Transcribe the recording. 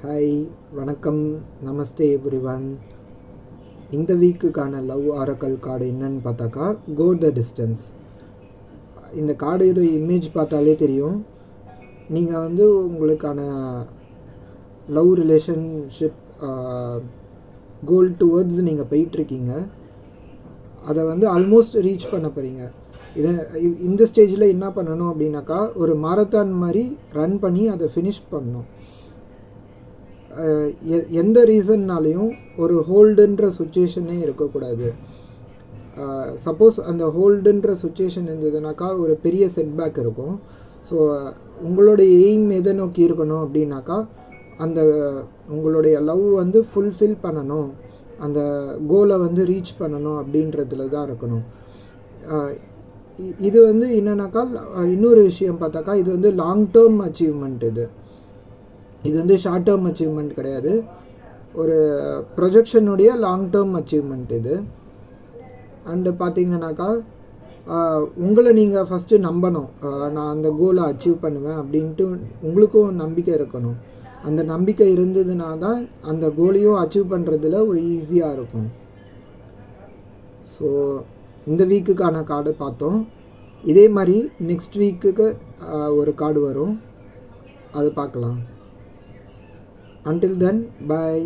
Hi, வணக்கம், நமஸ்தே everyone. இந்த வீக்குக்கான love oracle card என்னன்னு பார்த்தாக்கா, கோ த டிஸ்டன்ஸ். இந்த கார்டோட இமேஜ் பார்த்தாலே தெரியும், நீங்கள் உங்களுக்கான லவ் ரிலேஷன்ஷிப் கோல் டுவர்ட்ஸ் நீங்கள் போயிட்டுருக்கீங்க. அதை ஆல்மோஸ்ட் ரீச் பண்ண போகிறீங்க. இந்த ஸ்டேஜில் என்ன பண்ணணும் அப்படின்னாக்கா, ஒரு மாரத்தான் மாதிரி ரன் பண்ணி அதை ஃபினிஷ் பண்ணணும். எந்த ரீசன்னாலையும் ஒரு ஹோல்டுன்ற சுச்சுவேஷனே இருக்கக்கூடாது. சப்போஸ் அந்த ஹோல்டுன்ற சுச்சுவேஷன் இருந்ததுனாக்கா ஒரு பெரிய செட்பேக் இருக்கும். ஸோ உங்களுடைய எய்ம் எதை நோக்கி இருக்கணும் அப்படின்னாக்கா, அந்த உங்களுடைய லவ் ஃபுல்ஃபில் பண்ணணும், அந்த கோலை ரீச் பண்ணணும் அப்படின்றதுல தான் இருக்கணும். இது என்னன்னாக்கா, இன்னொரு விஷயம் பார்த்தாக்கா, இது லாங் டேர்ம் அச்சீவ்மெண்ட். இது ஷார்ட் டேர்ம் அச்சீவ்மெண்ட் கிடையாது, ஒரு ப்ரொஜெக்ஷனுடைய லாங் டேர்ம் அச்சீவ்மெண்ட் இது. அண்டு பார்த்தீங்கன்னாக்கா, உங்களை நீங்கள் ஃபஸ்ட்டு நம்பணும். நான் அந்த கோலை அச்சீவ் பண்ணுவேன் அப்படின்ட்டு உங்களுக்கும் நம்பிக்கை இருக்கணும். அந்த நம்பிக்கை இருந்ததுனா தான் அந்த கோலையும் அச்சீவ் பண்ணுறதுல ஒரு ஈஸியாக இருக்கும். ஸோ இந்த வீக்குக்கான கார்டு பார்த்தோம். இதே மாதிரி நெக்ஸ்ட் வீக்குக்கு ஒரு கார்டு வரும், அது பார்க்கலாம். Until then, bye.